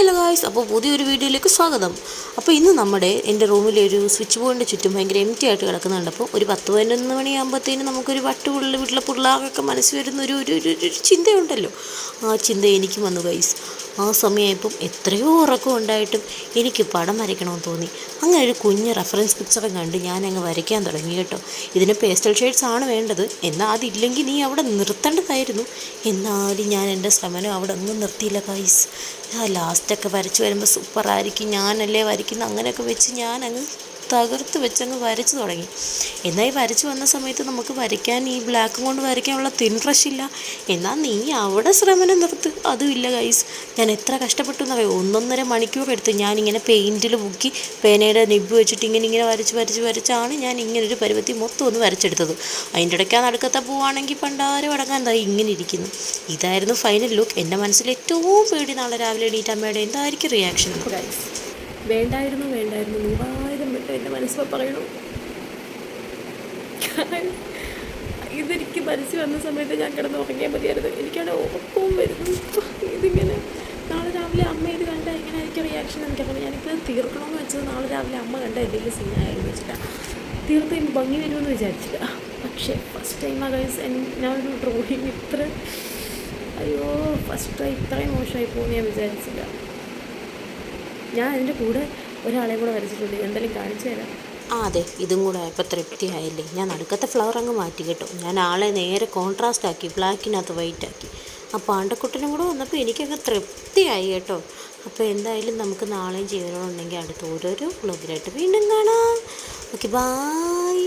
Hello guys, അപ്പോൾ പുതിയൊരു വീഡിയോയിലേക്ക് സ്വാഗതം. അപ്പോൾ ഇന്ന് എൻ്റെ റൂമിലെ ഒരു സ്വിച്ച് ബോർഡിൻ്റെ ചുറ്റും ഭയങ്കര എംറ്റി ആയിട്ട് കിടക്കുന്നുണ്ട്. അപ്പോൾ ഒരു 10-11 മണിയാകുമ്പോഴത്തേനും നമുക്കൊരു വീട്ടിലെ പിള്ളേർക്കൊക്കെ മനസ്സിൽ വരുന്ന ഒരു ചിന്തയുണ്ടല്ലോ. ആ ചിന്ത എനിക്കും വന്നു ഗൈസ്. ആ സമയമായപ്പം എത്രയോ ഉറക്കം ഉണ്ടായിട്ടും എനിക്ക് പടം വരയ്ക്കണമെന്ന് തോന്നി. അങ്ങനെ ഒരു കുഞ്ഞ് റെഫറൻസ് പിക്ചറും കണ്ട് ഞാനങ്ങ് വരയ്ക്കാൻ തുടങ്ങി കേട്ടോ. ഇതിന് പേസ്റ്റൽ ഷെയ്ഡ്സ് ആണ് വേണ്ടത്. എന്നാൽ അതില്ലെങ്കിൽ നീ അവിടെ നിർത്തേണ്ടതായിരുന്നു. എന്നാലും ഞാൻ എൻ്റെ ശ്രമനം അവിടെ ഒന്നും നിർത്തിയില്ല ഗൈസ്. ലാസ്റ്റൊക്കെ വരച്ച് വരുമ്പോൾ സൂപ്പറായിരിക്കും, ഞാനല്ലേ വരയ്ക്കുന്നത് അങ്ങനെയൊക്കെ വെച്ച് ഞാനങ്ങ് തകർത്ത് വെച്ചങ്ങ് വരച്ച് തുടങ്ങി. എന്നാൽ ഈ വരച്ച് വന്ന സമയത്ത് നമുക്ക് വരയ്ക്കാൻ ഈ ബ്ലാക്കും കൊണ്ട് വരയ്ക്കാനുള്ള തിൻ ബ്രഷ് ഇല്ല. എന്നാൽ നീ അവിടെ ശ്രമനം നിർത്ത്. അതും ഇല്ല ഗൈസ്. ഞാൻ എത്ര കഷ്ടപ്പെട്ടു എന്നറിയോ. 1.5 മണിക്കൂർ എടുത്ത് ഞാനിങ്ങനെ പെയിൻറ്റിൽ മുക്കി പേനയുടെ നിബ് വെച്ചിട്ട് ഇങ്ങനെ വരച്ചാണ് ഞാൻ ഇങ്ങനൊരു പരുവത്തി മൊത്തം ഒന്ന് വരച്ചെടുത്തത്. അതിൻ്റെ ഇടയ്ക്ക് നടുക്കത്തെ പോവാണെങ്കിൽ പണ്ടാരം അടങ്ങാൻ എന്താ ഇങ്ങനെ ഇരിക്കുന്നു. ഇതായിരുന്നു ഫൈനൽ ലുക്ക്. എൻ്റെ മനസ്സിൽ ഏറ്റവും പേടി നാളെ രാവിലെ എണീറ്റ് അമ്മയുടെ എന്തായിരിക്കും റിയാക്ഷൻ. ഗൈസ്, വേണ്ടായിരുന്നു 100,000 വട്ടം എൻ്റെ മനസ്സിൽ പറയണം. ഇതെനിക്ക് മനസ്സിൽ വന്ന സമയത്ത് ഞാൻ കിടന്ന് ഉറങ്ങിയാൽ മതിയായിരുന്നു. എനിക്കവിടെ ഉറക്കവും വരുന്നു. ഇതിങ്ങനെ നാളെ രാവിലെ അമ്മ ഇത് കണ്ടാൽ എങ്ങനെയായിരിക്കും റിയാക്ഷൻ എനിക്കറിയാം. ഞാനിപ്പോൾ തീർക്കണമെന്ന് വെച്ചത് നാളെ രാവിലെ അമ്മ കണ്ട എന്തെങ്കിലും സീനായിരുന്നു വെച്ചിട്ടാണ്. തീർത്ത് ഭംഗി വരുമെന്ന് വിചാരിച്ചില്ല. പക്ഷേ ഫസ്റ്റ് ടൈമാണ് ഗൈസ് ഞാനൊരു ഡ്രോയിങ് ഫസ്റ്റ് ടൈം ഇത്രയും മോശമായി പോകുമെന്ന് ഞാൻ വിചാരിച്ചില്ല. ഞാൻ അതിൻ്റെ കൂടെ ഒരാളെ കൂടെ വരച്ചിട്ടുണ്ട്. എന്തെങ്കിലും കാണിച്ചു തരാം. അതെ, ഇതും കൂടെ ആയപ്പോൾ തൃപ്തിയായില്ലേ. ഞാൻ നടുക്കത്തെ ഫ്ലവർ അങ്ങ് മാറ്റി കേട്ടോ. ഞാൻ ആളെ നേരെ കോൺട്രാസ്റ്റ് ആക്കി, ബ്ലാക്കിനകത്ത് വൈറ്റ് ആക്കി. ആ പാണ്ടക്കുട്ടനും കൂടെ വന്നപ്പോൾ എനിക്കങ്ങ് തൃപ്തിയായി കേട്ടോ. അപ്പോൾ എന്തായാലും നമുക്ക് നാളെയും ജീവനോടുണ്ടെങ്കിൽ അടുത്ത ഓരോരോ വ്ളോഗിലായിട്ട് വീണ്ടും കാണാം. Okay, bye.